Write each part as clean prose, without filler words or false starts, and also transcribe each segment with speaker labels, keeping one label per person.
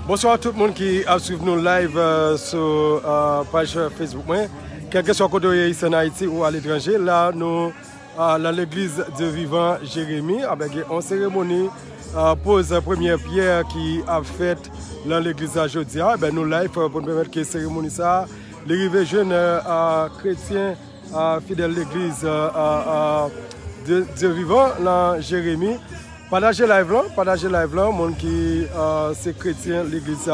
Speaker 1: Bonsoir à tout le monde qui a suivi nous live sur page Facebook. Quel que soit le côté ici en Haïti ou à l'étranger, là nous dans l'église Dieu vivant Jérémie avec une cérémonie pose première pierre qui a fait dans l'église aujourd'hui. Nous live pour nous permettre que la cérémonie ça, l'arrivée jeune chrétien fidèle de l'église Dieu vivant dans Jérémie. Partagez live là, monde qui c'est chrétien l'église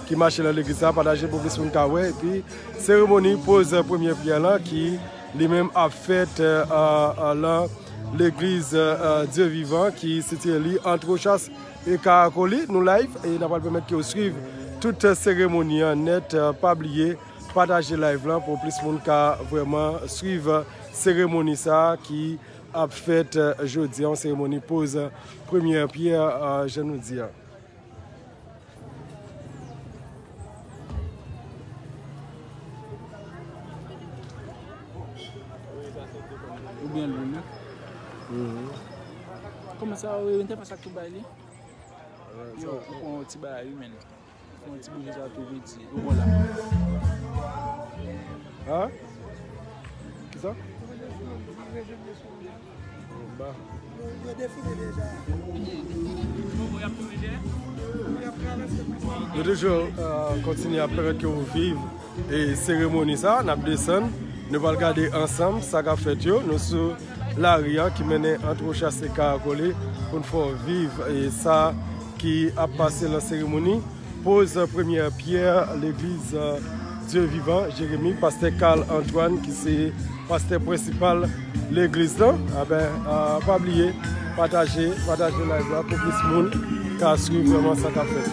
Speaker 1: qui marche dans l'église partagez pour plus monde et puis cérémonie pose première pierre là qui lui-même a fait là l'église Dieu vivant qui c'était entre chasse et Caracoli nous live et n'a pas permettre que vous suivre toute cérémonie en net pas oublier partager live là pour plus monde qui vraiment suivre cérémonie ça qui a fait jeudi en cérémonie pose première pierre je nous dis.
Speaker 2: Ou bien l'une. Comment ça, on ne pas ça tout bail? Yo, on petit bail humain. On petit bouger ça tout petit. Voilà.
Speaker 1: Hein? Qui ça? Nous toujours continuer à permettre que vous vivez et cérémonie ça, nous descendons, nous allons regarder ensemble ça qu'a fait nous sur la ria qui mène entre chasse et caracolé pour nous faire vivre et ça qui a passé la cérémonie pose première pierre l'église Dieu vivant Jérémie, pasteur Carl Antoine qui c'est pasteur principal l'église là. Pas oublier partager live là pour plus de monde qui suit vraiment ça qu'a fait.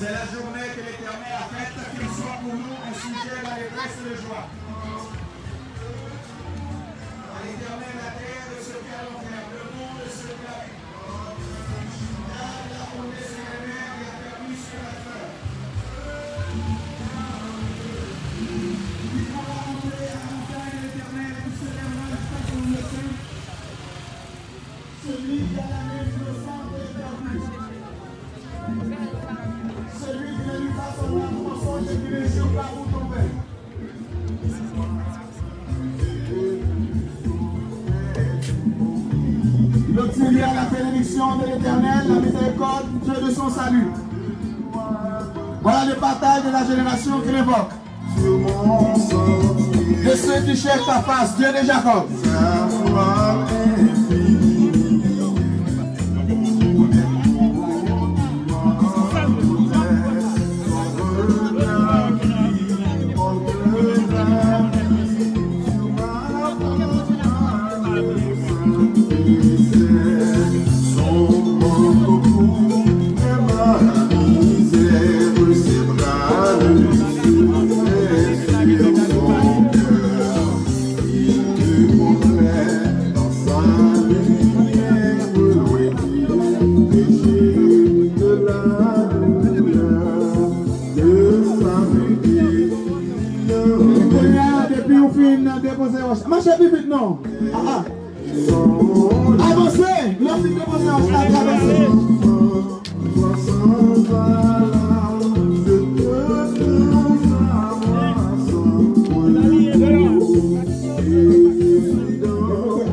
Speaker 3: C'est la journée que l'Éternel a faite, qu'il soit pour nous un sujet d'allégresse et de joie. À l'Éternel la terre de ce qu'elle enferme, le monde de ce qu'elle a. Il a fondé sur les mers et a permis sur la terre. Il pourra monter à la montagne de l'Éternel et tout se lèvera jusqu'à son lieu. Celui qui a la main sur le sang de l'Éternel. Celui qui ne lit pas son âme mensonge et qui ne jure pas pour tomber. Il obtient à la bénédiction de l'Éternel, la miséricorde, Dieu de son salut. Voilà le partage de la génération qui l'évoque. De ceux qui cherchent ta face, Dieu de Jacob. Marchez plus vite, non. Avancez. Lorsque déposez en stade, avancez.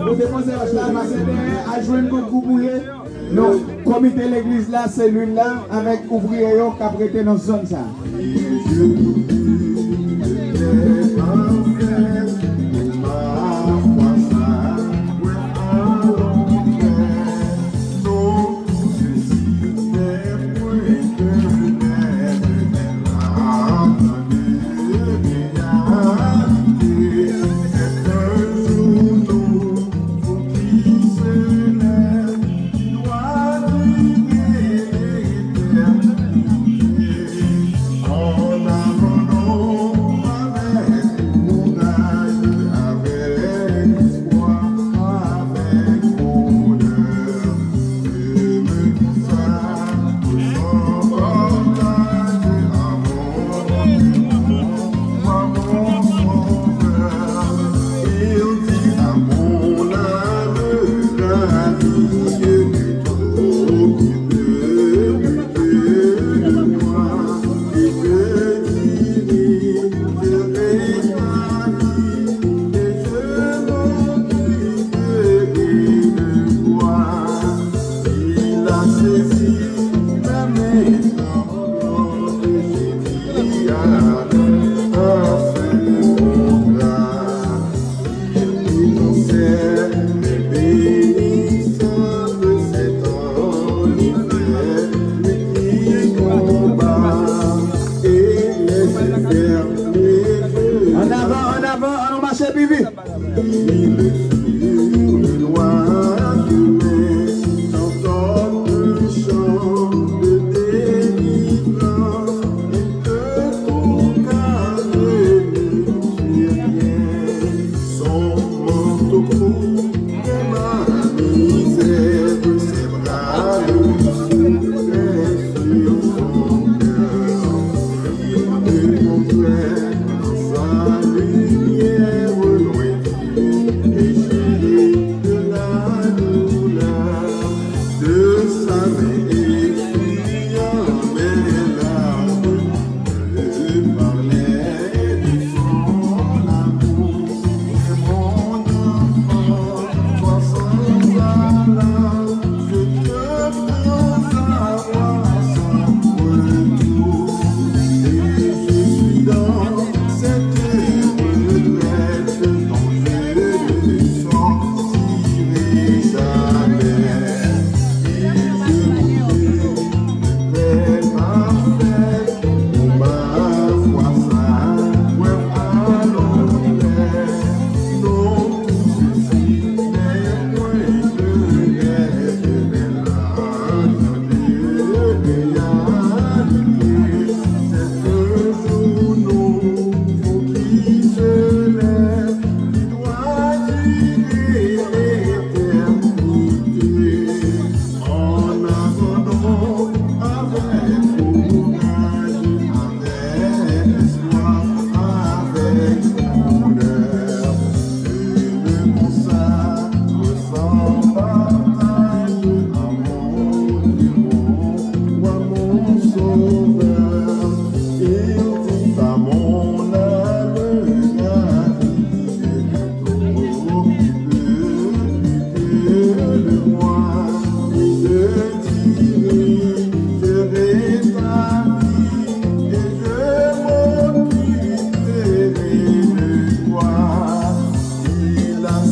Speaker 3: Vous déposez en stade, à joindre comme vous voulez. Non, comité l'église là, cellule-là, avec ouvriers qui a prêté dans zone ça.
Speaker 4: En avant.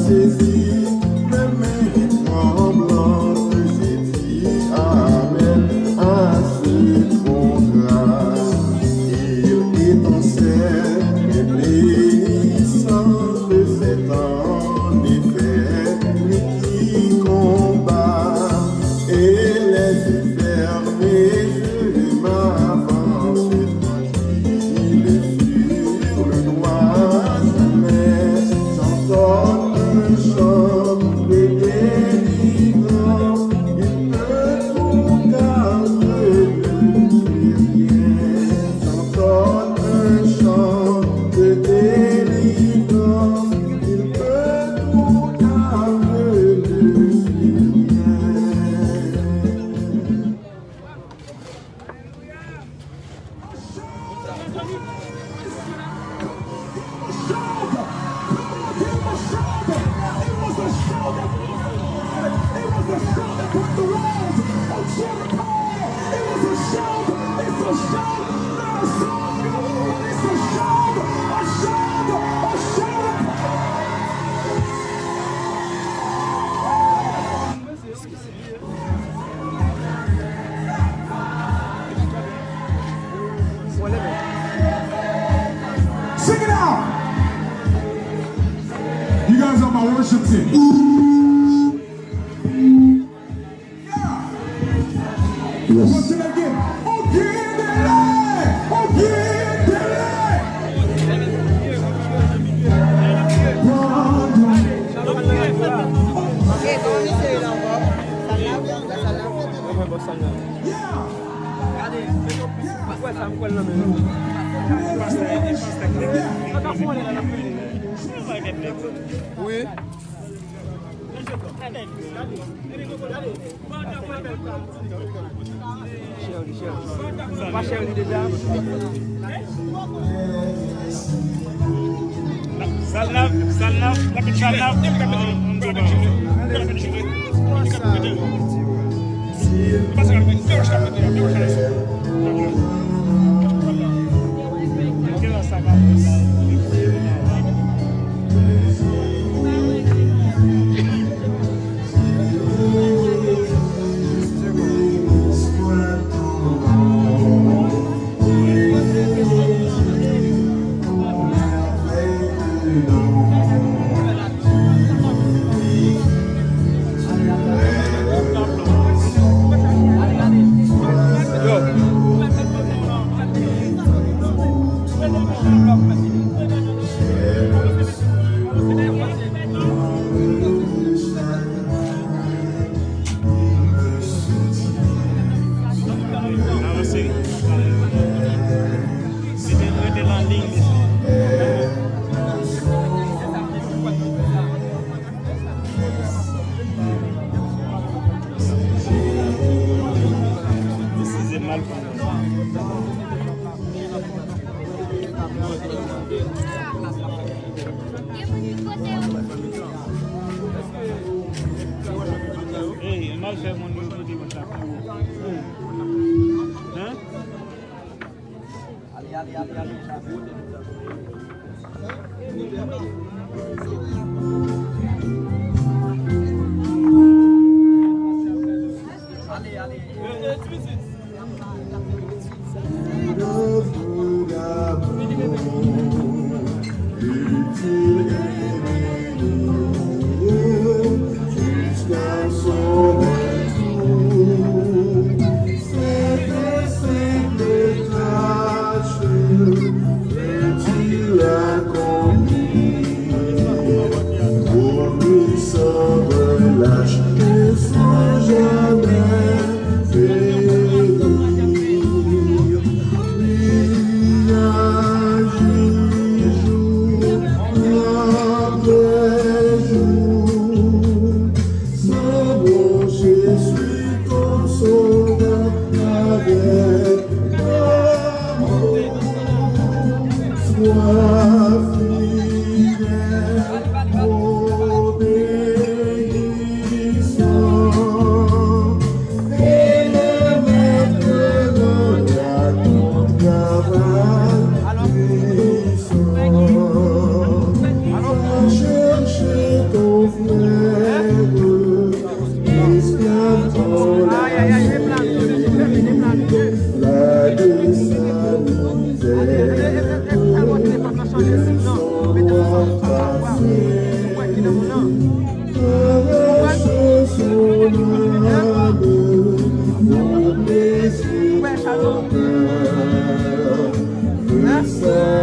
Speaker 4: saisi, mes mains tremblantes, j'ai dit amen à ce contrat. Il étincelle et bénissant de cet en effet, lui qui combat et les yeux fermés, je m'avance tranquille sur le noir jamais, j'entends un chant de délivrance, il peut tout garder le rien, j'entends un chant de délivrance, il peut tout garder le rien.
Speaker 3: Sing it out! You guys are my worship team. Yeah!
Speaker 4: Yes.
Speaker 3: Once again.
Speaker 1: Oui.
Speaker 4: voyage.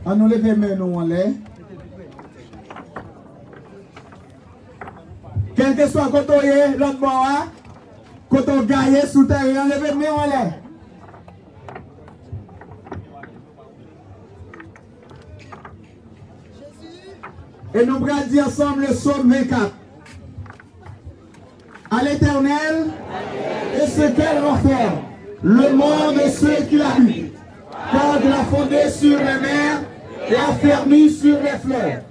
Speaker 3: On nous lève les nous en l'air. Quel que soit côté l'autre bord, côté gaillé sous terre, on lève les en l'air. Et nous allons dire ensemble le psaume 24. À l'Éternel et ce qu'elle renferme, le monde et ceux qui l'habitent. Car il a fondé sur les mers et a fermé sur les fleuves.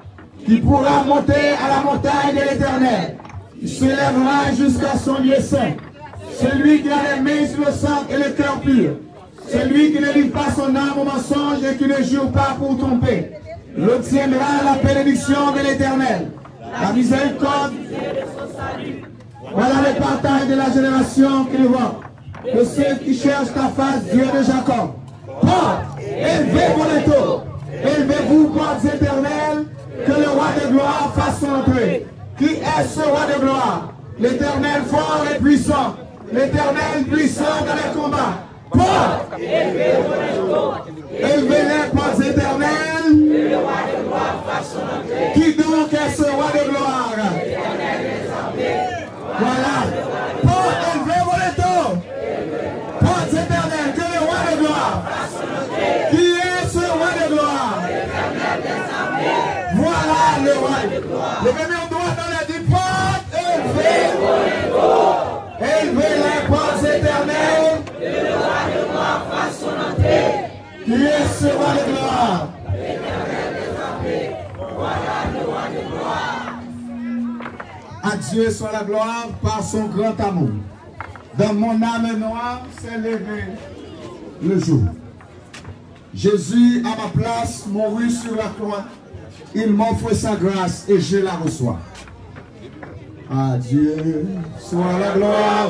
Speaker 3: Qui pourra monter à la montagne de l'Éternel. Il se lèvera jusqu'à son lieu saint. Celui qui a les mains sur le sang et le cœur pur. Celui qui ne livre pas son âme au mensonge et qui ne jure pas pour tromper. L'obtiendra la bénédiction de l'Éternel. La miséricorde. Voilà le partage de la génération qui le voit. De ceux qui cherchent ta face, Dieu de Jacob. Porte, élevez vos étaux. Élevez-vous, portes éternelles, que le roi de gloire fasse son entrée. Qui est ce roi de gloire? L'Éternel fort et puissant. L'Éternel puissant dans les combats. Porte, élevez vos étaux. Élevez les portes éternelles. Que le roi de gloire fasse son entrée. Qui donc est ce roi de gloire? L'Éternel des armées. Voilà. Porte, élevez vos étaux. Portes éternelles, que le roi de gloire. Qui est ce roi de gloire? Voilà le roi de gloire. Levez vos doigts dans les 10 portes. Élevez vos étaux. Élevez les portes éternelles. Que le roi de gloire fasse son entrée. Qui est ce roi de gloire? L'éternel des armées. Voilà le roi de gloire. À Dieu soit la gloire par son grand amour. Dans mon âme noire s'est levé le jour. Jésus, à ma place, mourut sur la croix. Il m'offre sa grâce et je la reçois. À Dieu soit la gloire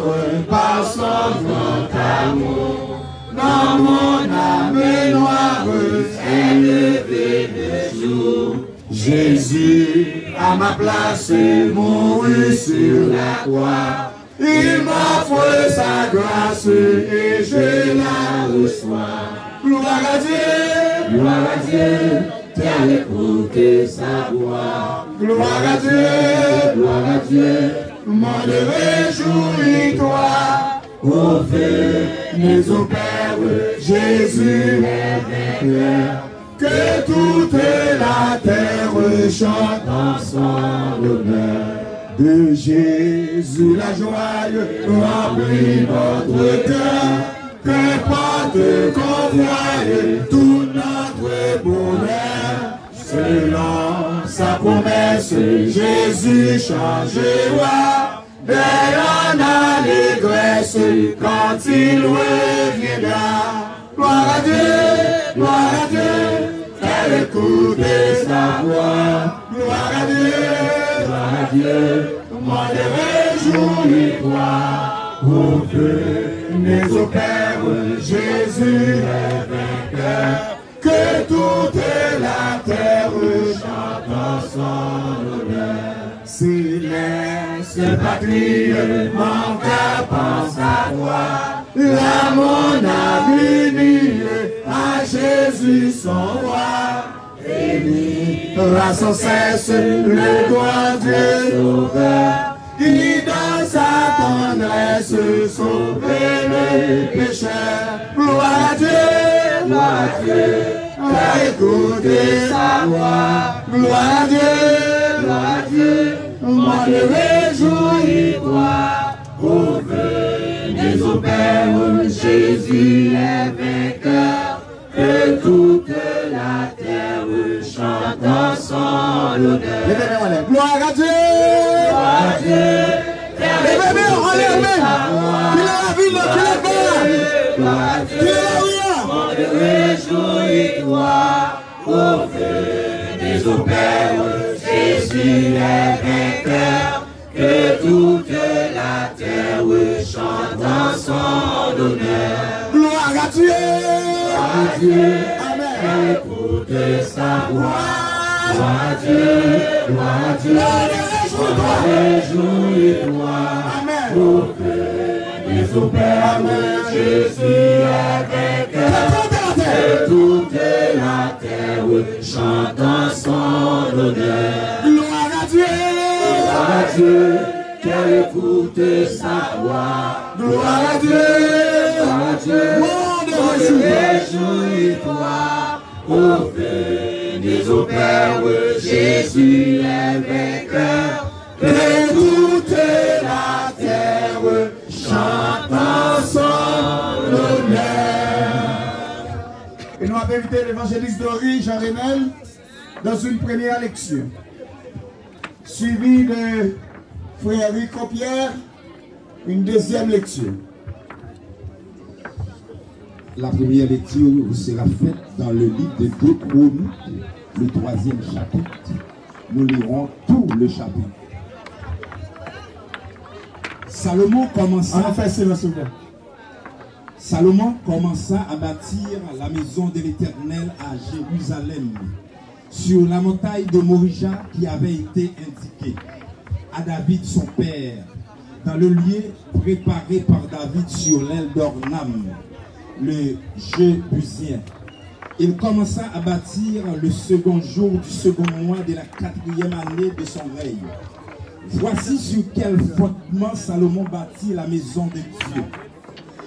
Speaker 3: par son grand amour. Dans mon âme noire s'est levé le jour. Jésus, à ma place, mourut sur la croix. Il m'offre sa grâce et je la reçois. Gloire à Dieu, terre écoutez sa voix. Gloire à Dieu, monde réjouis-toi. Venez au Père, Jésus est vainqueur. Que toute la terre chante en son honneur. De Jésus la joie remplit notre cœur. Qu'importe qu'on voie tout notre bonheur. Selon sa promesse, Jésus changera. Belle en allégresse quand il reviendra. Gloire à Dieu, faire écouter sa voix. Gloire à Dieu, monde réjouis-toi. Venez au Père, Jésus est vainqueur. Que toute la terre chante en son honneur. Céleste patrie, mon cœur pense à toi. Là mon âme unie à Jésus son roi. Bénira sans cesse le grand Dieu sauveur. Qui dans sa tendresse sauvait le pécheur. Gloire à Dieu, à écouter sa voix. Gloire à Dieu, moi me réjouis-toi. Venez au Père, Jésus est vainqueur. Que toute la terre chante en son honneur. Gloire à Dieu, les bébés, relèvez. Qu'il a la ville, qu'il est belle. Gloire à Dieu, monde réjouis-toi. Venez au Père, Jésus est vainqueur. Que toute la terre chante en son honneur. Gloire à Dieu, Amen. qu'elle écoute sa voix. Gloire à Dieu, gloire à Dieu, réjouis-toi. Pour que les au Père, Jésus avec elle. Et toute la terre chante en son honneur. Gloire à Dieu, qu'elle écoute sa voix. Gloire à Dieu, réjouis-toi. Pour que les au Père, Jésus est vainqueur. Et toute la terre chante en son honneur. Et nous avons invité l'évangéliste Dory, Jean Renel, dans une première lecture, suivi de frère Rico Pierre, une deuxième lecture.
Speaker 5: La première lecture vous sera faite dans le livre de 2 Chroniques, le 3e chapitre. Nous lirons tout le chapitre. Salomon commença à bâtir la maison de l'Éternel à Jérusalem, sur la montagne de Morija qui avait été indiquée à David son père, dans le lieu préparé par David sur l'aile d'Ornam, le Jébusien. Il commença à bâtir le second jour du second mois de la 4e année de son règne. Voici sur quel fondement Salomon bâtit la maison de Dieu.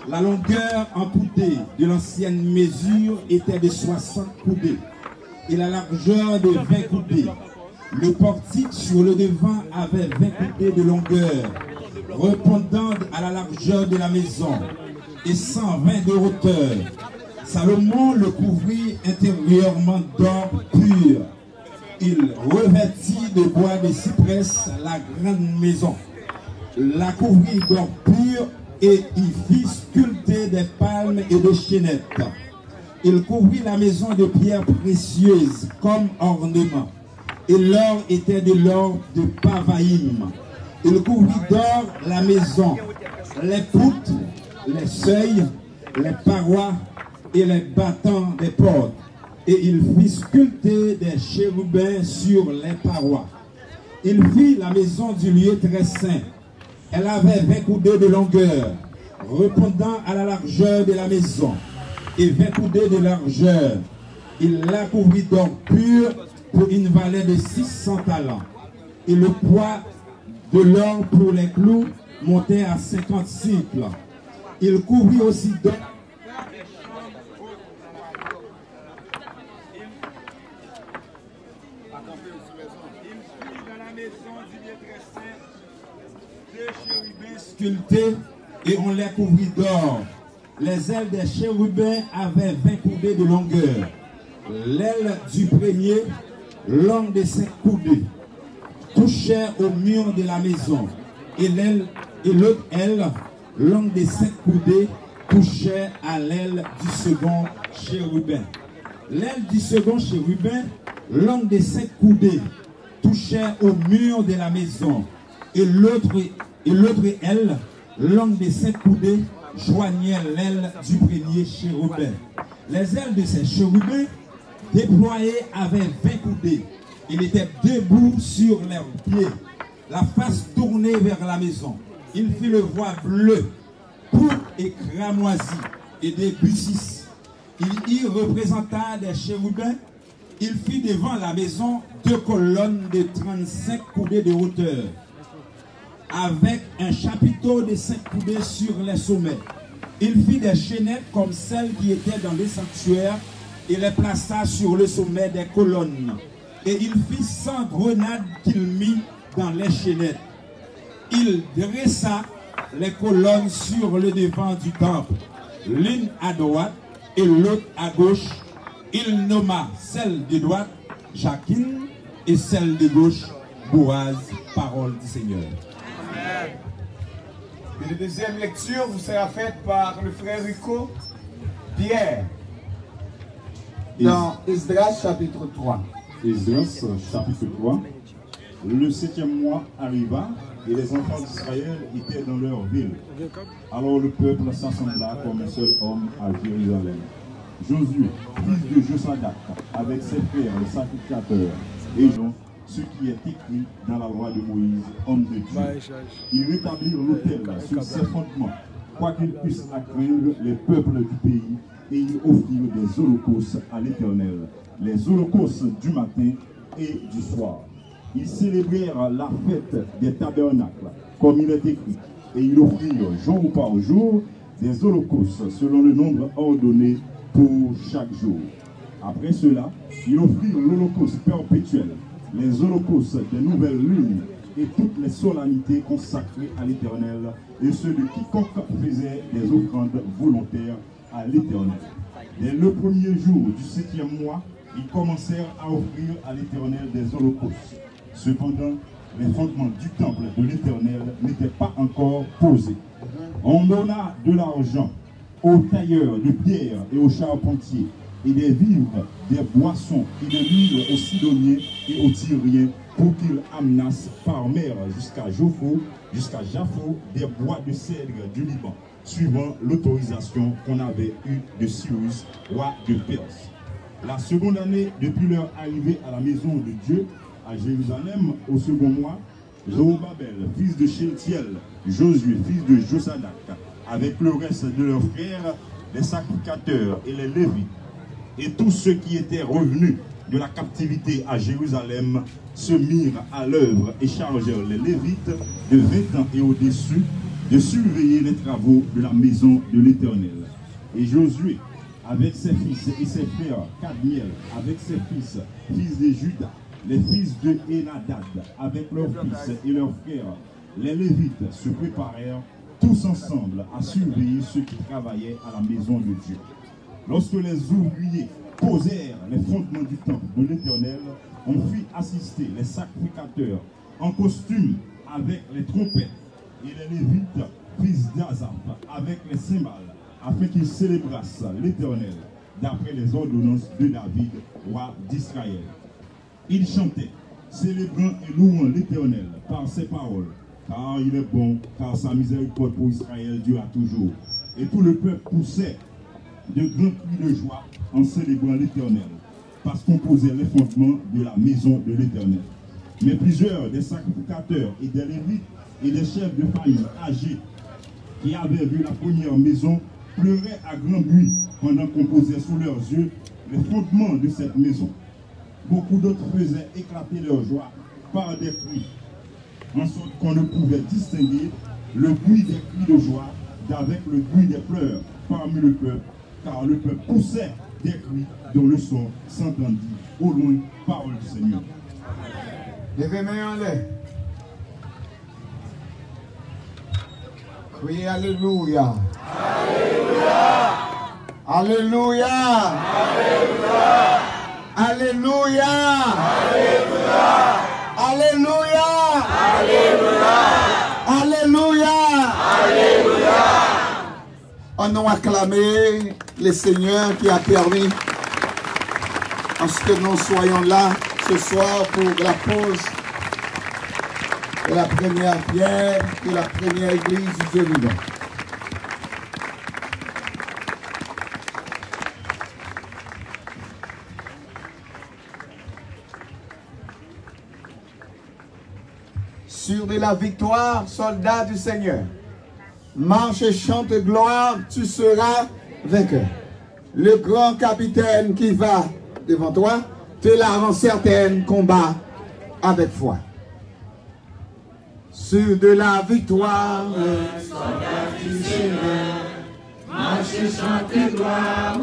Speaker 5: La longueur en coudées de l'ancienne mesure était de 60 coudées et la largeur de 20 coudées. Le portique sur le devant avait 20 coudées de longueur, répondant à la largeur de la maison, et 120 de hauteur. Salomon le couvrit intérieurement d'or pur. Il revêtit de bois de cyprès la grande maison, la couvrit d'or pur et y fit sculpter des palmes et des chênettes. Il couvrit la maison de pierres précieuses comme ornement, et l'or était de l'or de Pavaïm. Il couvrit d'or la maison, les poutres, les seuils, les parois et les battants des portes. Et il fit sculpter des chérubins sur les parois. Il fit la maison du lieu très saint. Elle avait 20 coudées de longueur, répondant à la largeur de la maison, et 20 coudées de largeur. Il la couvrit d'or pur pour une valeur de 600 talents. Et le poids de l'or pour les clous montait à 50 cycles. Il couvrit aussi d'or sculptés et on les couvrit d'or. Les ailes des chérubins avaient 20 coudées de longueur. L'aile du premier, longue de 5 coudées, touchait au mur de la maison. Et l'autre aile, longue de 5 coudées, touchait à l'aile du second chérubin. L'aile du second chérubin, longue de 5 coudées, touchait au mur de la maison. Et l'autre aile, longue de 5 coudées, joignait l'aile du premier chérubin. Les ailes de ces chérubins déployées avaient 20 coudées. Il était debout sur leurs pieds, la face tournée vers la maison. Il fit le voile bleu, pourpre et cramoisi, et des bucis. Il y représenta des chérubins. Il fit devant la maison 2 colonnes de 35 coudées de hauteur, avec un chapiteau de 5 coudées sur les sommets. Il fit des chaînettes comme celles qui étaient dans les sanctuaires et les plaça sur le sommet des colonnes. Et il fit 100 grenades qu'il mit dans les chaînettes. Il dressa les colonnes sur le devant du temple, l'une à droite et l'autre à gauche. Il nomma celle de droite Jacquine et celle de gauche Boaz, parole du Seigneur.
Speaker 3: Amen. Et la deuxième lecture vous sera faite par le frère Rico Pierre dans Esdras chapitre 3.
Speaker 6: Esdras chapitre 3. Le 7e mois arriva et les enfants d'Israël étaient dans leur ville. Alors le peuple s'assembla comme un seul homme à Jérusalem. Josué, fils de Josadac, avec ses frères, les sacrificateurs, et Jean, ce qui est écrit dans la loi de Moïse, homme de Dieu. Ils rétablirent l'autel sur ses fondements, quoiqu'ils puissent accraindre les peuples du pays, et ils offrirent des holocaustes à l'Éternel, les holocaustes du matin et du soir. Ils célébrèrent la fête des tabernacles, comme il est écrit, et ils offrirent jour par jour des holocaustes selon le nombre ordonné pour chaque jour. Après cela, ils offrirent l'holocauste perpétuel, les holocaustes des nouvelles lunes et toutes les solennités consacrées à l'Éternel, et ceux de quiconque faisait des offrandes volontaires à l'Éternel. Dès le premier jour du 7e mois, ils commencèrent à offrir à l'Éternel des holocaustes. Cependant, les fondements du temple de l'Éternel n'étaient pas encore posés. On donna de l'argent aux tailleurs de pierre et aux charpentiers, et des vivres, des boissons et de l'huile aux Sidoniens et aux Tyriens, pour qu'ils amenassent par mer jusqu'à Jaffo, des bois de cèdre du Liban, suivant l'autorisation qu'on avait eue de Cyrus, roi de Perse. La seconde année, depuis leur arrivée à la maison de Dieu, à Jérusalem, au second mois, Zorobabel, fils de Sheltiel, Josué, fils de Josadac, avec le reste de leurs frères, les sacrificateurs et les Lévites, et tous ceux qui étaient revenus de la captivité à Jérusalem, se mirent à l'œuvre et chargèrent les Lévites de 20 ans et au-dessus de surveiller les travaux de la maison de l'Éternel. Et Josué, avec ses fils et ses frères, Kadmiel, avec ses fils, fils de Juda, les fils de Enadad, avec leurs fils et leurs frères, les Lévites se préparèrent tous ensemble à surveiller ceux qui travaillaient à la maison de Dieu. Lorsque les ouvriers posèrent les fondements du temple de l'Éternel, on fit assister les sacrificateurs en costume avec les trompettes et les Lévites, fils d'Azaph, avec les cymbales, afin qu'ils célébrassent l'Éternel d'après les ordonnances de David, roi d'Israël. Ils chantaient, célébrant et louant l'Éternel par ses paroles, car il est bon, car sa miséricorde pour Israël durera toujours. Et tout le peuple poussait de grands cris de joie en célébrant l'Éternel, parce qu'on posait les fondements de la maison de l'Éternel. Mais plusieurs des sacrificateurs et des Lévites et des chefs de famille âgés qui avaient vu la première maison pleuraient à grand bruit pendant qu'on posait sous leurs yeux les fondements de cette maison. Beaucoup d'autres faisaient éclater leur joie par des cris, en sorte qu'on ne pouvait distinguer le bruit des cris de joie d'avec le bruit des pleurs parmi le peuple, car le peuple poussait des cris dont le son s'entendit au loin, parole du Seigneur.
Speaker 3: Levez main en l'air. Criez Alléluia. Alléluia. Alléluia. Alléluia. Alléluia. Alléluia. Alléluia. Alléluia. On a acclamé le Seigneur qui a permis à ce que nous soyons là ce soir pour la pause de la première pierre de la première église du Dieu vivant. Sûr de la victoire, soldat du Seigneur, marche et chante gloire, tu seras vainqueur. Le grand capitaine qui va devant toi te la rend certaine, combat avec foi. Sûr de la victoire, soldat du Seigneur, marche et chante gloire,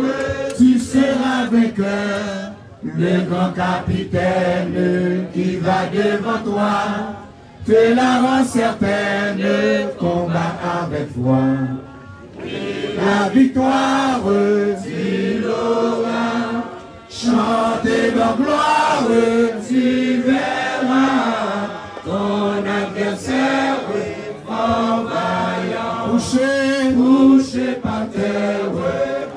Speaker 3: tu seras vainqueur. Le grand capitaine qui va devant toi te la rend certaine, combat avec foi. La victoire, tu l'auras, chantez dans gloire, tu verras ton adversaire en vaillant, couché par terre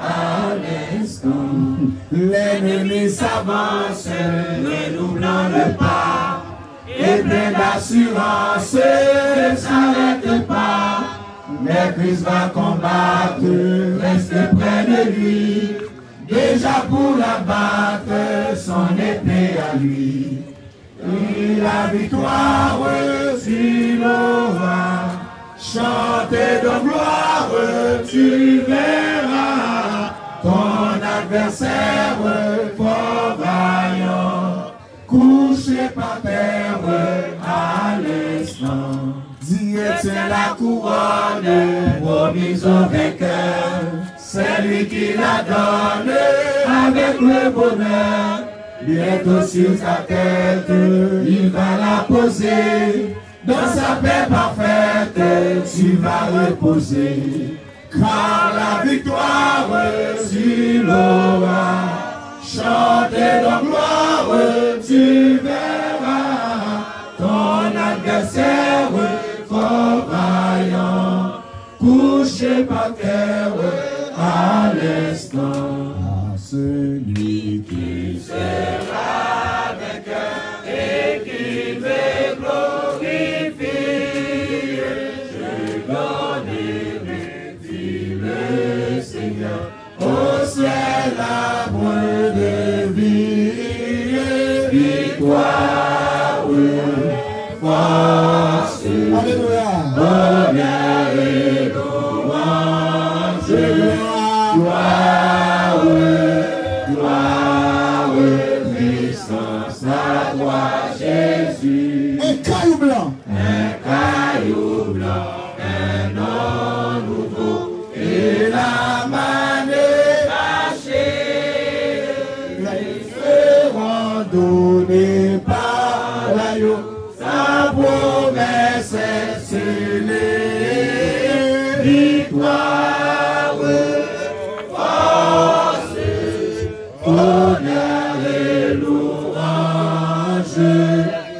Speaker 3: à l'instant. L'ennemi s'avance, ne doublant le pas, et plein d'assurance ne s'arrête pas. Mais Christ va combattre, reste près de lui. déjà pour la battre son épée à lui. Et la victoire tu l'auras, chanter de gloire tu verras, ton adversaire fort vaillant, couché par terre à l'instant. Dieu tient la couronne promise au vainqueur, c'est lui qui la donne avec le bonheur. Bientôt sur sa tête, il va la poser, dans sa paix parfaite, tu vas reposer. Car la victoire, tu l'auras, chanter de gloire, tu verras, ton adversaire fort vaillant, couché par terre à l'instant. Celui qui sera vainqueur et qui veut glorifier, je donnerai, dit le Seigneur, au ciel l'arbre de vie, victoire, force, honneur et louange, gloire, gloire, puissance à toi, Jésus.
Speaker 7: Un caillou blanc.
Speaker 3: Un caillou blanc, un nom nouveau, et la manée cachée, ils seront donnés par l'agneau, sa promesse est scellée, victoire, force, honneur et louange,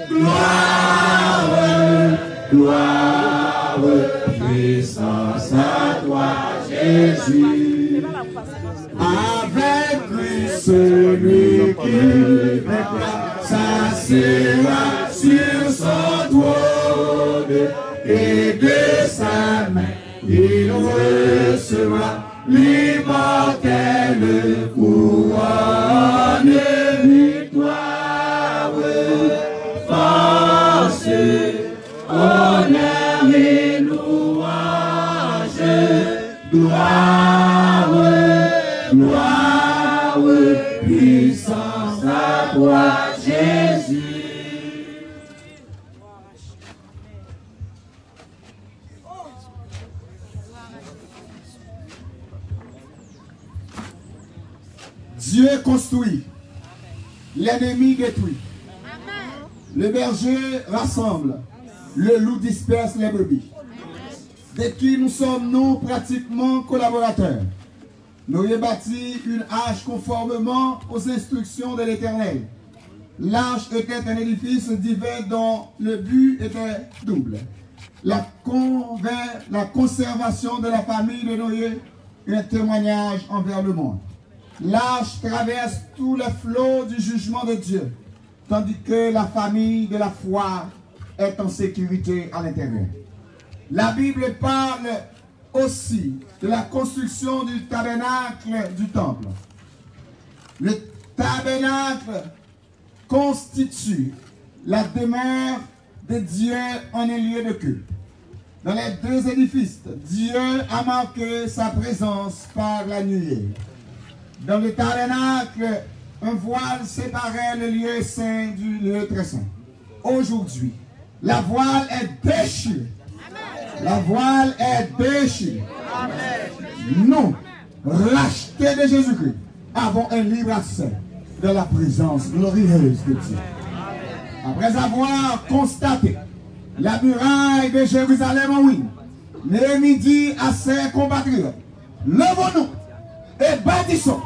Speaker 3: gloire, gloire, puissance à toi, Jésus. Avec lui, celui qui vaincra s'assiera sur son trône, et de sa main il recevra l'immortelle couronne, victoire, force, honneur et louange, gloire, gloire, puissance à toi, Jésus.
Speaker 7: Dieu construit, l'ennemi détruit. Le berger rassemble, le loup disperse les brebis. De qui nous sommes, nous, pratiquement collaborateurs. Nous avons bâti une arche conformément aux instructions de l'Éternel. L'arche était un édifice divin dont le but était double. La conservation de la famille de Noé et un témoignage envers le monde. L'arche traverse tous les flots du jugement de Dieu, tandis que la famille de la foi est en sécurité à l'intérieur. La Bible parle aussi de la construction du tabernacle du temple. Le tabernacle constitue la demeure de Dieu en un lieu de culte. Dans les deux édifices, Dieu a marqué sa présence par la nuée. Dans le tabernacle, un voile séparait le lieu saint du lieu très saint. Aujourd'hui, la voile est déchirée. La voile est déchirée. Nous, rachetés de Jésus-Christ, avons un libre accès de la présence glorieuse de Dieu. Après avoir constaté la muraille de Jérusalem en ruine, Néhémie dit à ses compatriotes, levons-nous et bâtissons.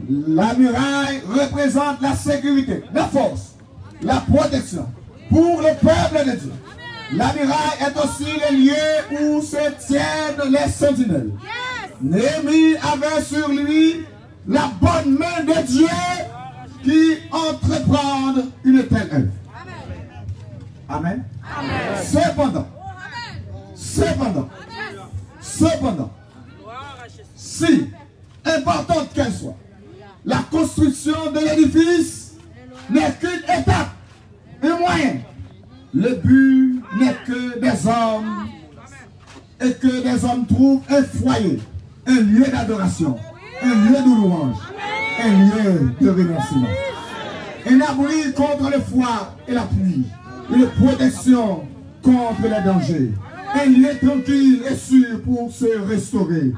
Speaker 7: La muraille représente la sécurité, la force, la protection pour le peuple de Dieu. La muraille est aussi le lieu où se tiennent les sentinelles. Néhémie avait sur lui la bonne main de Dieu qui entreprend une telle œuvre. Amen. Amen. Cependant, si importante qu'elle soit, n'est qu'une étape, un moyen. Le but n'est que des hommes et que des hommes trouvent un foyer, un lieu d'adoration, un lieu de louange, un lieu de remerciement. Un abri contre le froid et la pluie, une protection contre les dangers. Un lieu tranquille et sûr pour se restaurer,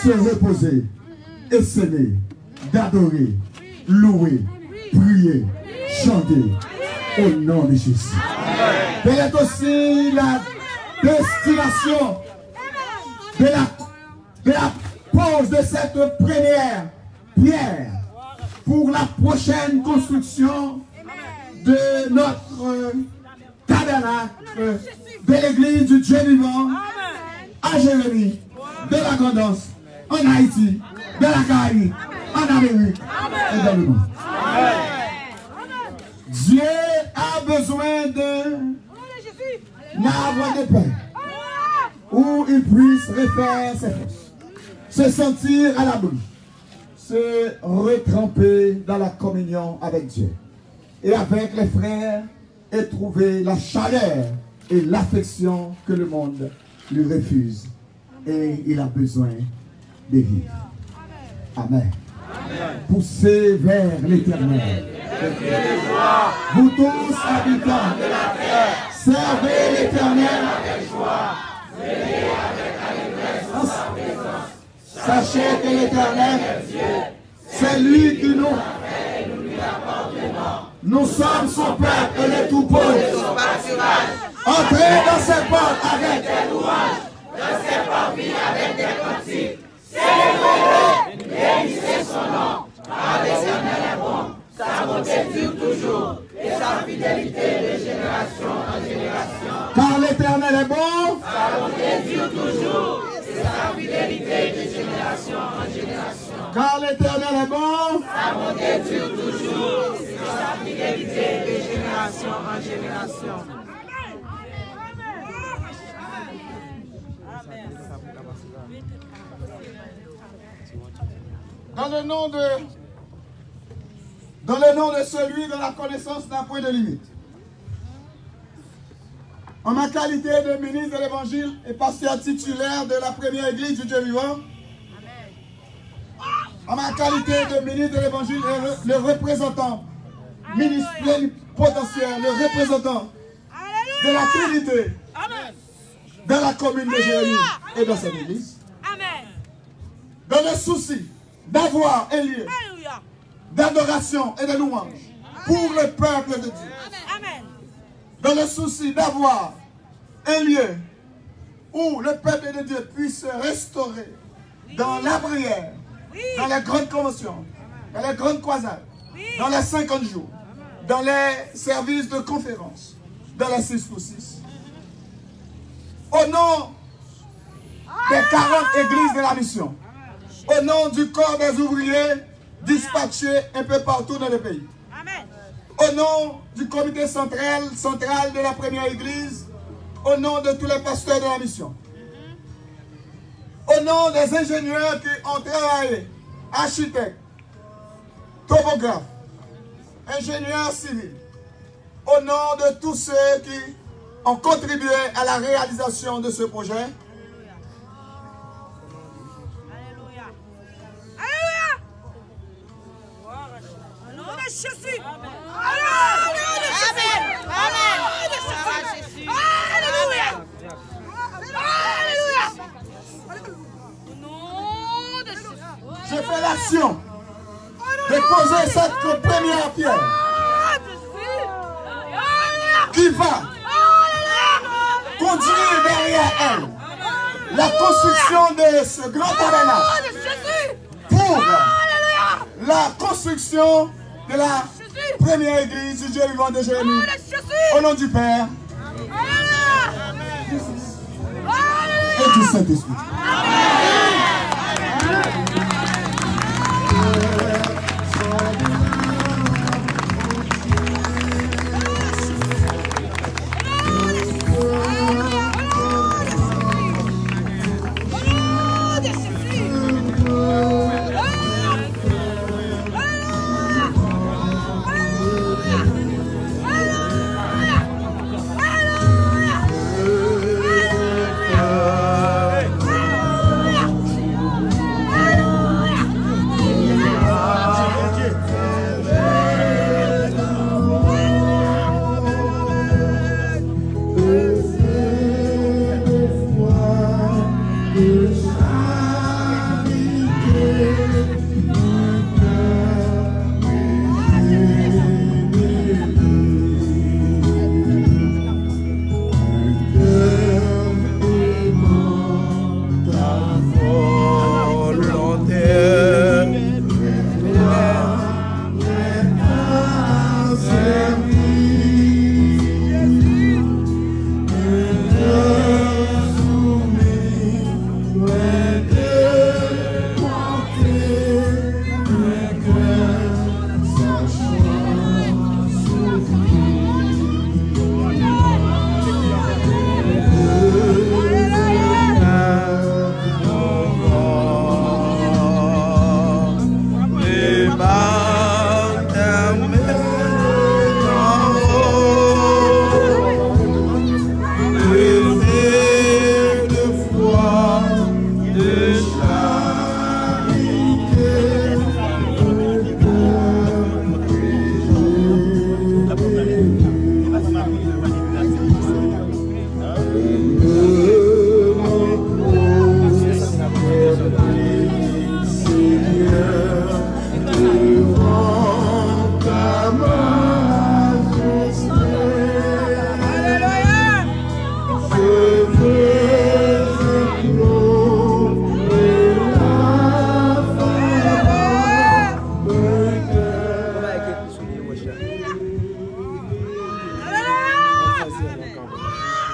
Speaker 7: se reposer et s'aimer, d'adorer, louer, prier, chanter au nom de Jésus. Elle est aussi la destination de la pose de cette première pierre pour la prochaine construction de notre tabernacle de l'église du Dieu vivant à Jérémie, de la Grandance, en Haïti, de la Caraïbe, en Amérique et dans le monde. Dieu a besoin d'un arbre de paix où il puisse refaire ses forces, se sentir à l'abri, se retremper dans la communion avec Dieu et avec les frères et trouver la chaleur et l'affection que le monde lui refuse. Et il a besoin de vivre. Amen. Poussez vers l'Éternel. Vous tous, habitants de la terre, servez l'Éternel avec joie. Veillez avec allégresse sa présence. Sachez que l'Éternel est Dieu. C'est lui qui nous fait et nous lui appartenons. Nous sommes son peuple et les troupeaux de son pâturage. Entrez dans ses portes avec des louanges, dans ses parvis avec des cantiques. Célébrez-le, bénissez son nom, car l'Éternel est bon. Sa bonté dure toujours, et sa fidélité de génération en génération. Car l'Éternel est bon, sa bonté dure toujours, et sa fidélité de génération en génération. Car l'Éternel est bon, sa bonté dure toujours, et sa fidélité de génération en génération. Dans le nom de celui dont la connaissance n'a point de limite. En ma qualité de ministre de l'Évangile et pasteur titulaire de la première église du Dieu vivant, en ma qualité de ministre de l'Évangile et le représentant, ministre plénipotentiaire, le représentant de la Trinité dans la commune de Jérémie et dans cette église, dans le souci d'avoir un lieu d'adoration et de louange pour le peuple de Dieu. Dans le souci d'avoir un lieu où le peuple de Dieu puisse se restaurer dans la prière, dans les grandes conventions, dans les grandes croisades, dans les 50 jours, dans les services de conférence, dans les 6 pour 6. Au nom des 40 églises de la mission, au nom du corps des ouvriers dispatchés un peu partout dans le pays. Amen. Au nom du comité central de la première église, au nom de tous les pasteurs de la mission, au nom des ingénieurs qui ont travaillé, architectes, topographes, ingénieurs civils, au nom de tous ceux qui ont contribué à la réalisation de ce projet, Jésus. Je fais l'action de poser cette première pierre qui va conduire derrière elle la construction de ce grand tabernacle pour la construction de la première église du Dieu vivant de Jérémie. Au nom du Père et du Saint-Esprit.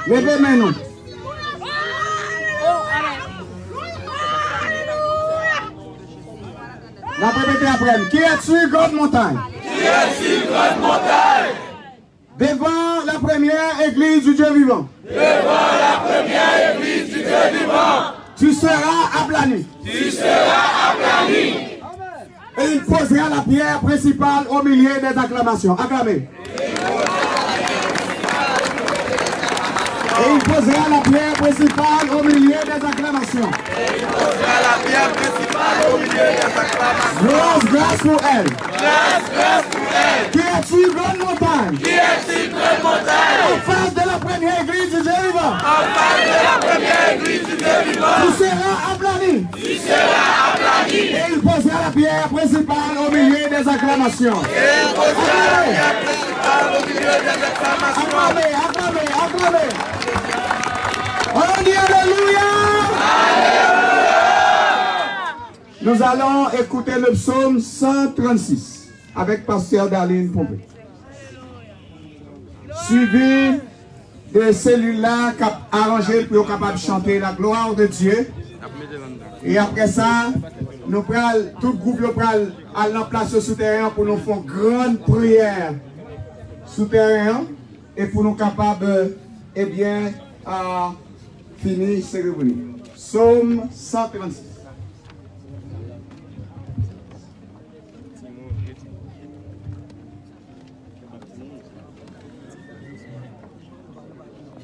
Speaker 7: Levez main nous. La répétez après. Qui est sur grande montagne?
Speaker 4: Qui est sur grande montagne?
Speaker 7: Devant la première église du Dieu vivant.
Speaker 4: Devant la première église du Dieu vivant.
Speaker 7: Tu seras aplani.
Speaker 4: Tu seras aplani.
Speaker 7: Et il posera la pierre principale au milieu des acclamations. Acclamez. Et il posera la pierre principale au milieu des acclamations.
Speaker 4: Et il posera la pierre principale au milieu des acclamations.
Speaker 7: Grâce pour elle.
Speaker 4: Grâce pour elle.
Speaker 7: Qui est sur grande montagne.
Speaker 4: Qui est sur grande montagne.
Speaker 7: En face de la première église du Dieu vivant.
Speaker 4: En face de la première église du Dieu vivant.
Speaker 7: Tu seras aplani.
Speaker 4: Tu seras aplani.
Speaker 7: Et il posera la pierre principale au milieu des acclamations.
Speaker 4: Et il posera la pierre principale au milieu des acclamations.
Speaker 7: Acclamez, acclamez, acclamez. On dit Alléluia. Nous allons écouter le psaume 136 avec Pasteur Darlene Pompé. Suivi de celui-là qui a arrangé pour être capable de chanter la gloire de Dieu. Et après ça, nous prenons, tout le groupe prenons à la place souterrain pour nous faire une grande prière souterrain et pour nous capables, eh bien, à finir la cérémonie. Psaume 136.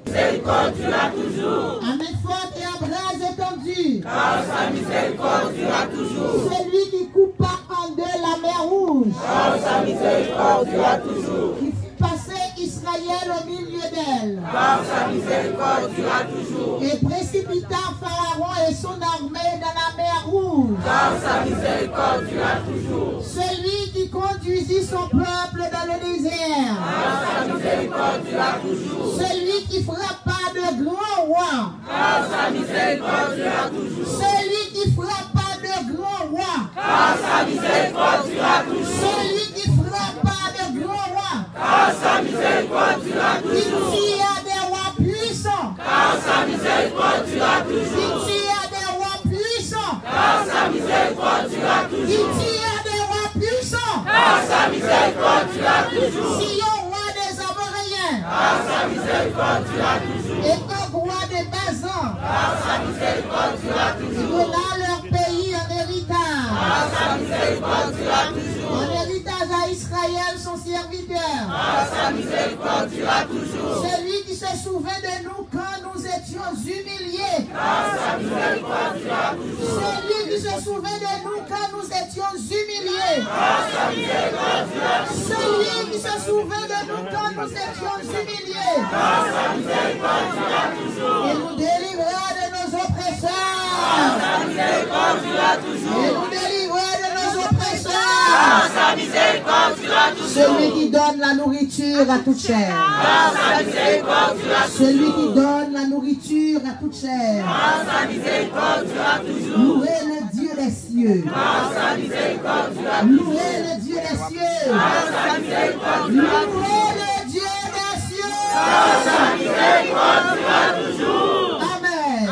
Speaker 4: Miséricorde durera toujours.
Speaker 8: À main forte et à bras étendus.
Speaker 4: Car sa miséricorde durera toujours.
Speaker 8: Celui qui coupa en deux la mer rouge.
Speaker 4: Car sa miséricorde durera toujours.
Speaker 8: Qui fit passer Israël au milieu d'elle.
Speaker 4: Car sa miséricorde durera toujours.
Speaker 8: Et précipita Pharaon et son armée dans la mer rouge.
Speaker 4: Car sa miséricorde durera toujours.
Speaker 8: Celui qui conduisit son peuple dans le désert.
Speaker 4: Car sa miséricorde durera toujours.
Speaker 8: Celui qui frappa de grands rois.
Speaker 4: Car sa miséricorde durera toujours.
Speaker 8: Celui qui frappa de grands rois.
Speaker 4: Car sa miséricorde durera toujours.
Speaker 8: Celui qui frappa de grands rois.
Speaker 4: Car sa miséricorde durera
Speaker 8: Qui
Speaker 4: toujours.
Speaker 8: tire des rois puissants.
Speaker 4: Car sa miséricorde durera
Speaker 8: Qui
Speaker 4: toujours.
Speaker 8: tire des rois puissants.
Speaker 4: Car sa miséricorde durera
Speaker 8: Qui
Speaker 4: toujours.
Speaker 8: tire des rois puissants.
Speaker 4: Car sa miséricorde durera toujours.
Speaker 8: Sion, roi des Amoréens.
Speaker 4: Car sa miséricorde durera toujours.
Speaker 8: Et comme roi des Bazans.
Speaker 4: Car sa miséricorde durera toujours.
Speaker 8: Donna leur pays en héritage.
Speaker 4: Car sa miséricorde durera toujours.
Speaker 8: En héritage à Israël, son serviteur.
Speaker 4: Car sa miséricorde durera toujours.
Speaker 8: Celui qui se souvint de nous quand nous étions humiliés.
Speaker 4: Car sa miséricorde durera toujours.
Speaker 8: Celui qui se souvint de nous quand nous étions humiliés.
Speaker 4: Car sa miséricorde durera toujours.
Speaker 8: Celui qui se souvint de nous quand nous étions humiliés.
Speaker 4: Car sa miséricorde durera toujours.
Speaker 8: Et nous délivra de nos oppresseurs.
Speaker 4: Car sa miséricorde durera
Speaker 8: Et
Speaker 4: toujours.
Speaker 8: nous délivra de nos oppresseurs.
Speaker 4: Car sa miséricorde durera toujours.
Speaker 8: Celui qui donne la nourriture à toute chair.
Speaker 4: Car sa miséricorde durera toujours.
Speaker 8: Celui qui donne la nourriture à toute chair.
Speaker 4: Car sa miséricorde durera toujours.
Speaker 8: Louez le Dieu des cieux.
Speaker 4: Car sa miséricorde durera toujours.
Speaker 8: Louez le Dieu des cieux.
Speaker 4: Car sa miséricorde durera toujours.
Speaker 8: Louez le Dieu des cieux.
Speaker 4: Car sa miséricorde durera toujours.
Speaker 8: Amen.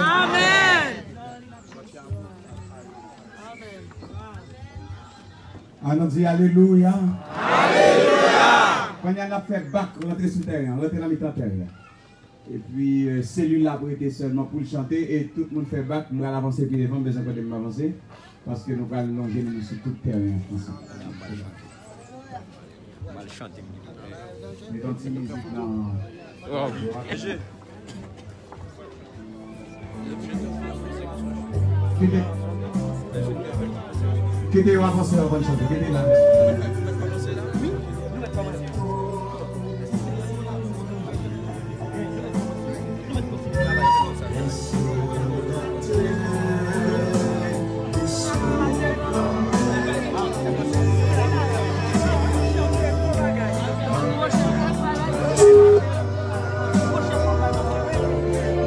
Speaker 7: On dit Alléluia. Alléluia. Quand on a fait bac, rentrer sur le terrain, rentrer dans la terre. Et puis, celui-là pour être seulement pour le chanter. Et tout le monde fait bac, nous allons avancer puis devant, besoin de m'avancer. Parce que nous allons longer nous sur tout le terrain.
Speaker 9: On va le chanter.
Speaker 7: Mais dans cette musique là. Qui est avancé avant de chanter? Qui est là?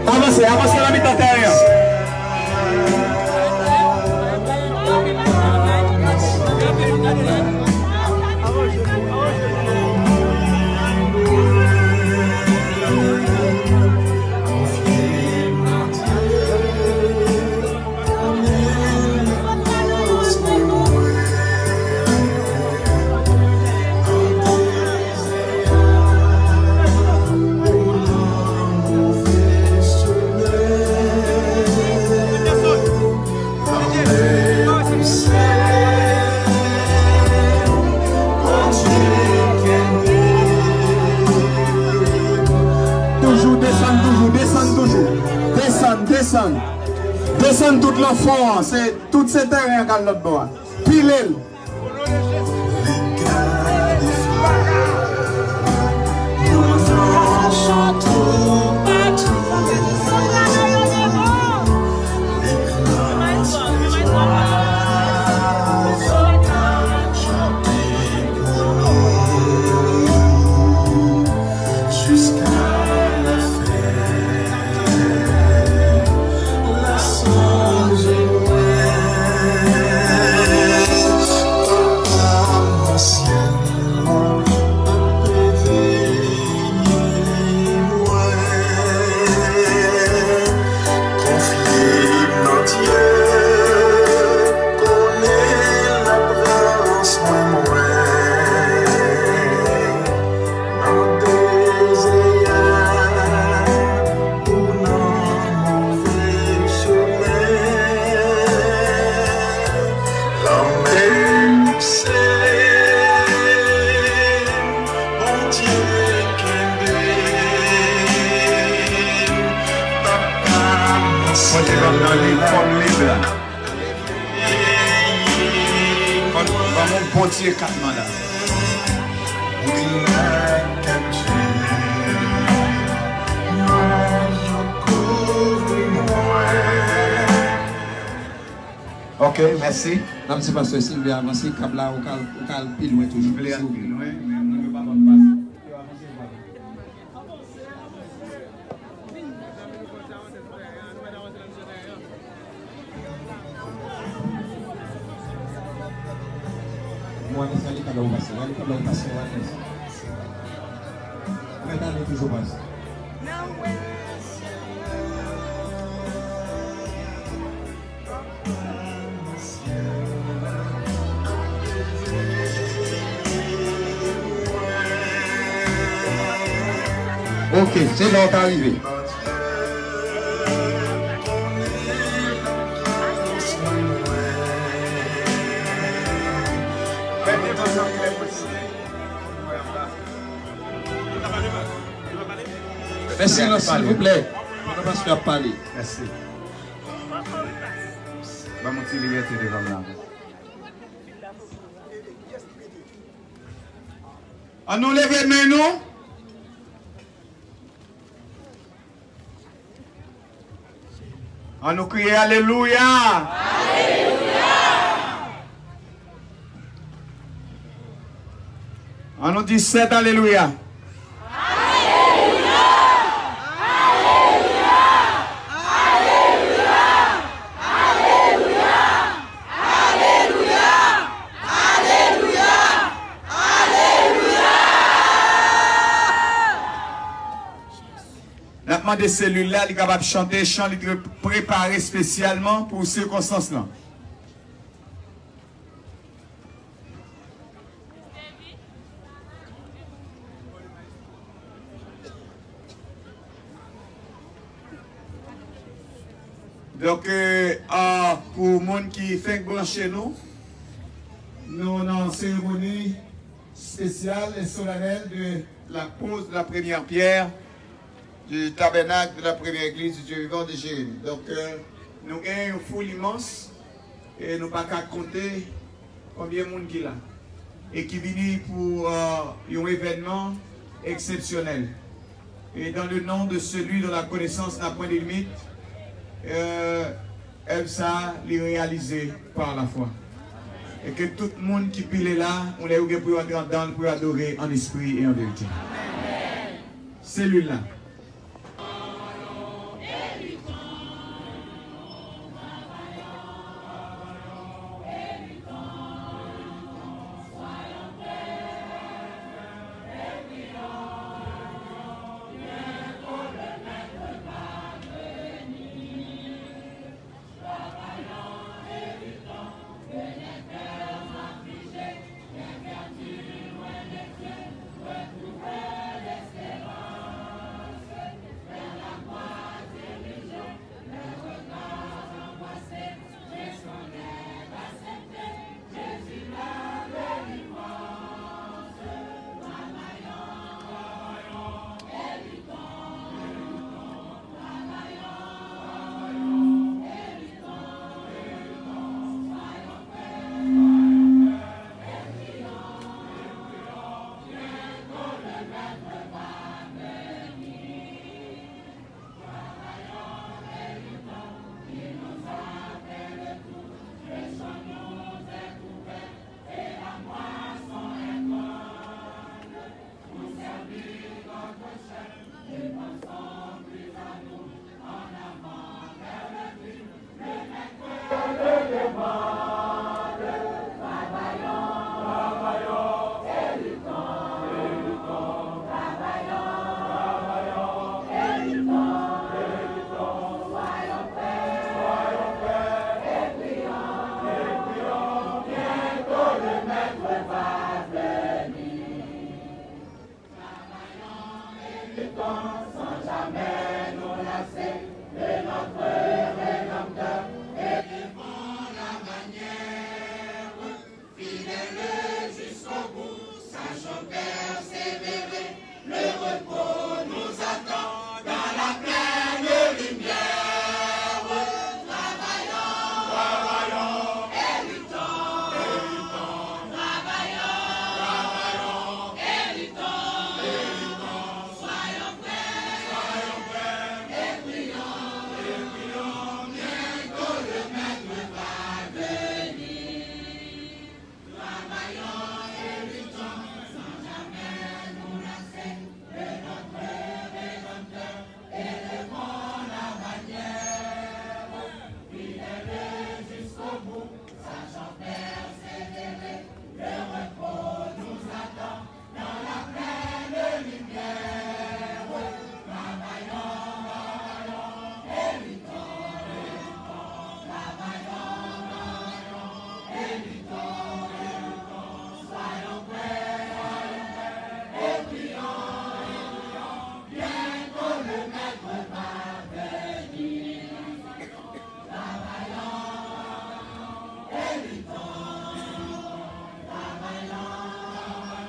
Speaker 7: Avancez, avancez la mi-temps terrain. descendre. Descendre tout l'enfant, c'est tout ce terrain qu'à l'autre bord. Pile.
Speaker 9: Ok, merci.
Speaker 10: Là, c'est parce que Sylvia avancé, comme là, au cal plus loin toujours.
Speaker 9: Plus loin, mais on ne peut pas
Speaker 10: Moi, je vais aller passer. Maintenant, on est toujours passé.
Speaker 9: Ok, c'est l'heure d'arriver.
Speaker 10: Merci, s'il vous plaît. On va se faire parler.
Speaker 9: Merci. Va monter liberté devant là. On nous lève les mains, nous. On nous crie Alléluia. Alléluia. On nous dit 7 Alléluia. De celui-là, il est capable de chanter un chant préparé spécialement pour ces circonstances-là. Donc, pour les gens qui fait brancher nous, nous avons une cérémonie spéciale et solennelle de la pose de la première pierre du tabernacle de la première église du Dieu vivant de Jérémie. Donc, nous avons une foule immense et nous ne pouvons pas compter combien de monde qui est là et qui vient pour un événement exceptionnel. Et dans le nom de celui dont la connaissance n'a point de limite, ça l'est réalisé par la foi. Et que tout le monde qui pile là, on est obligé pour entrer dans pour adorer en esprit et en vérité. Celui-là.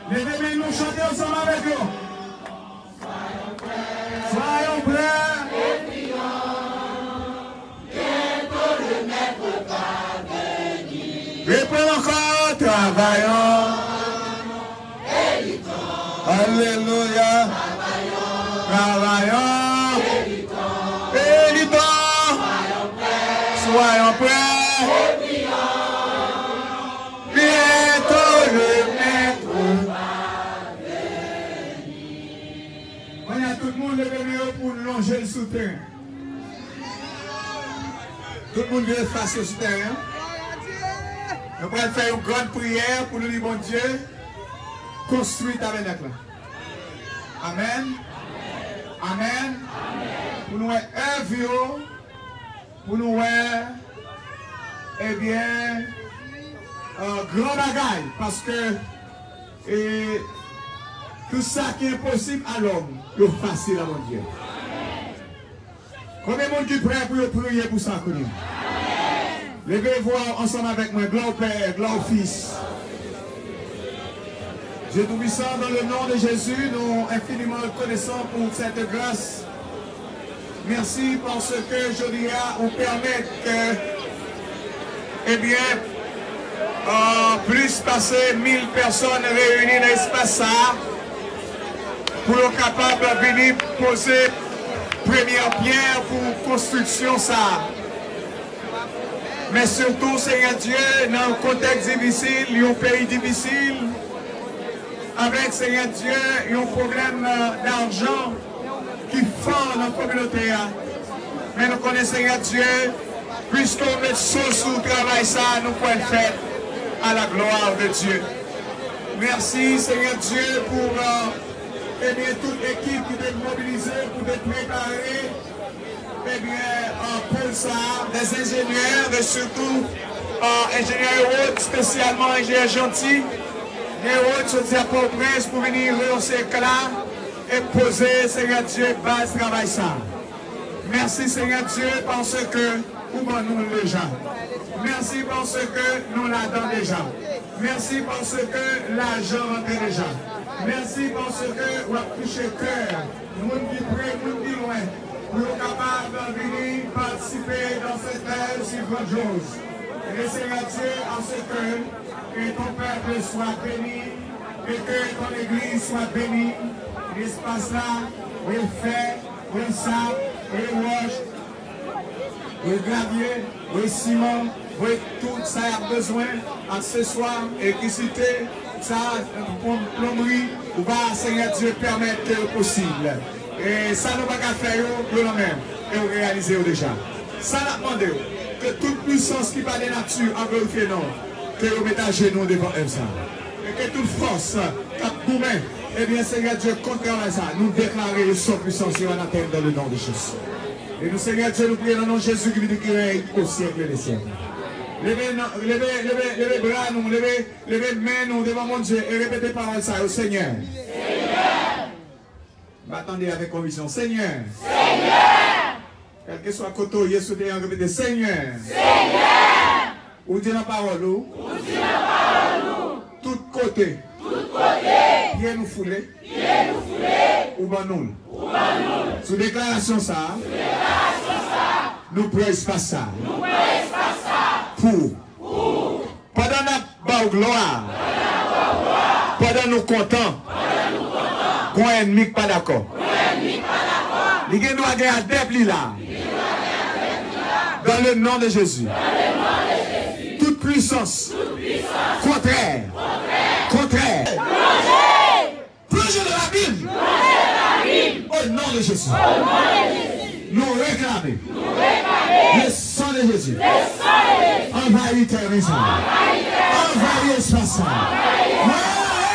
Speaker 3: Levez-les, nous chanter ensemble avec nous. Soyons prêts. Et prions. Bientôt le maître va venir. Répondons encore, travaillons. Héritons. Alléluia. Travaillons. Héritons. Soyons prêts. Et prions. Bientôt le maître. Tout le monde lève pour longer le souterrain. Tout le monde vient face au souterrain. Nous allons faire une grande prière pour nous dire, bon Dieu, construis le tabernacle. Amen. Amen. Pour nous œuvrer, pour nous eh bien, grand bagaille. Parce que tout ça qui est impossible à l'homme, c'est facile à mon Dieu. Combien de monde qui est prêt pour prier pour ça? Levez-vous ensemble avec moi. Gloire au Père, gloire au Fils. Dieu Tout-Puissant, dans le nom de Jésus, nous infiniment reconnaissants pour cette grâce. Merci parce que je dirais, on permet que, eh bien, plus passer 1000 personnes réunies dans l'espace ça, pour être capable de venir poser première pierre pour construction ça. Mais surtout, Seigneur Dieu, dans un contexte difficile, un pays difficile, avec, Seigneur Dieu, un problème d'argent qui fond dans la communauté. Mais nous connaissons, Seigneur Dieu, puisqu'on met sous le travail ça, nous pouvons le faire à la gloire de Dieu. Merci, Seigneur Dieu, pour eh bien, toute l'équipe qui est mobilisée pour être préparée, eh bien, pour ça, des ingénieurs, mais surtout ingénieurs hautes, spécialement ingénieurs gentils, les hautes sont à Port-au-Prince pour venir rehausser éclat et poser, Seigneur Dieu, base travail ça. Merci, Seigneur Dieu, parce que nous déjà. Merci parce que nous l'avons déjà. Merci parce que l'argent rentre déjà. Merci parce que vous avez touché cœur, nous qui près, nous qui loin, pour être capable de venir participer dans cette œuvre si grandiose. Et Seigneur Dieu, en ce que ton peuple soit béni, et que ton église soit bénie, l'espace là, où il fait, où il sable, où il roche, où il gravier, où il ciment, où tout ça a besoin, accessoires, électricité, ça, plomberie,
Speaker 9: On va, Seigneur Dieu, permettre que le possible. Et ça, nous va faire, nous-mêmes, et on réalise déjà. Ça, nous demandons que toute puissance qui va de nature en glorifier nous, que nous mettons à genoux devant eux. Et que toute force, qui nous met, eh bien, Seigneur Dieu, contrairement à ça, nous déclarer son puissance sur la terre dans le nom de Jésus. Et nous, Seigneur Dieu, nous prions dans le nom de Jésus qui vit règne au siècle des siècles. Levez bras, nous, levez main, nous, devant mon Dieu, et répétez parole ça au Seigneur. Seigneur. Attendez avec conviction. Seigneur. Seigneur. Quel que soit le côté, Jésus te répétez Seigneur. Seigneur. Ou dit la parole, ou dit la parole, tout côté. Tout côté. Bien nous fouler. Bien nous fouler. Ou ban nous. Ou ban nous. Sous déclaration ça. Sous déclaration ça. Nous prenons espace ça. Nous prenons espace ça. Pour. Pendant notre gloire. Pendant nous contents. Qu'on ennemi pas d'accord. Il y a un adepte là. Dans le nom de Jésus. Toute puissance. Contraire. Plongez dans l'abîme. Au nom de Jésus. Nous réclamons. Le sang de Jésus. Envahit terrorisme. Envahit espace. Nous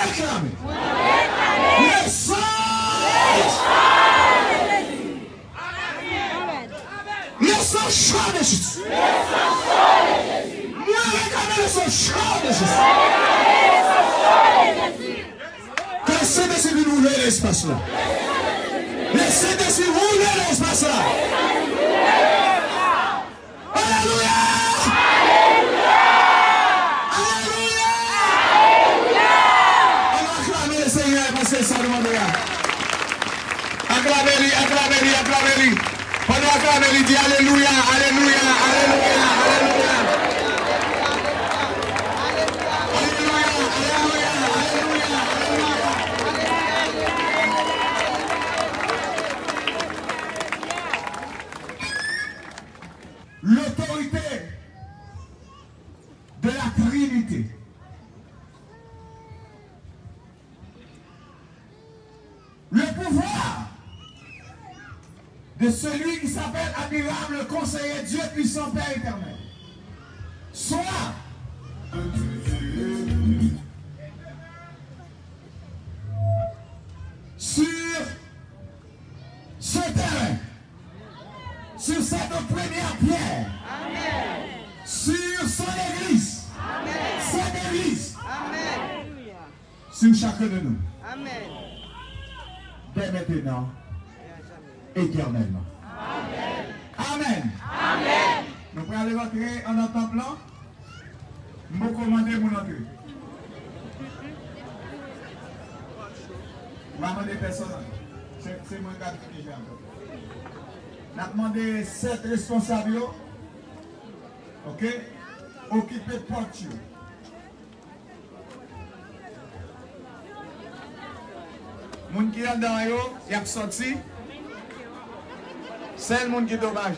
Speaker 9: réclamons. Le sang. Le sang chaud de Jésus. Nous réclamons le sang chaud de Jésus. Que le Saint-Esprit nous ouvre l'espace là. Le Saint-Esprit ouvre l'espace là. Alléluia. On va acclamer le Seigneur parce que ça demande là. Acclamez-lui. Pendant acclamez-lui, dit Alléluia, Alléluia, Alléluia, Alléluia.
Speaker 7: L'autorité de la Trinité. Le pouvoir de celui qui s'appelle admirable, conseiller, Dieu puissant, Père éternel. Soit sur ce terrain, sur cette première pierre, amen. Sur son église, amen. Cette église, amen. Sur chacun de nous, amen. Dès maintenant, éternellement. Amen. Amen. Amen. Nous pouvons aller rentrer en notre temple. Nous commander mon entrée. Je vais demander personne. C'est moi qui j'ai encore. Nous avons demandé 7 responsables. Ok? Occupez de porte. Les gens qui sont dans eux, ils sont sortis. C'est le monde qui est dommage.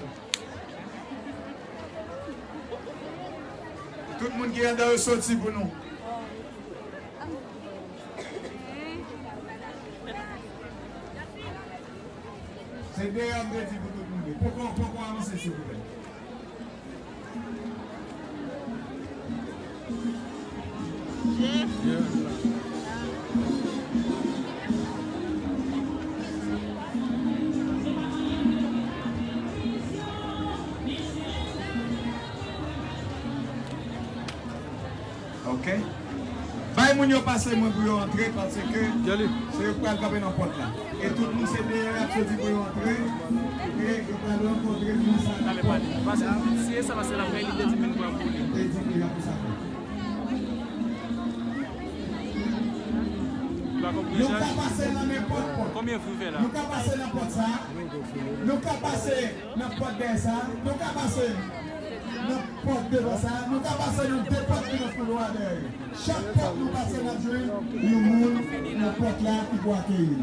Speaker 7: Tout le monde qui est dans eux sorti pour nous. C'est des André pour tout le monde. Pourquoi avancer s'il vous plaît? Ok. Bye mon yo passer moi pour entrer parce que c'est pour aller dans porte là. Et tout le monde c'est derrière qui pour entrer et il va rencontrer tout ça.
Speaker 2: Parce que si ça va c'est la vraie idée du même pour
Speaker 7: nous pouvons passer dans n'importe quoi.
Speaker 2: Combien vous faites là?
Speaker 7: Nous pouvons passer n'importe ça. Nous pouvons passer n'importe derrière ça. Nous pouvons passer n'importe devant ça. Nous pouvons passer dans deux portes qui nous couloir derrière. Chaque porte nous passe dans le jeu, nous moulons n'importe là qui doit accueillir.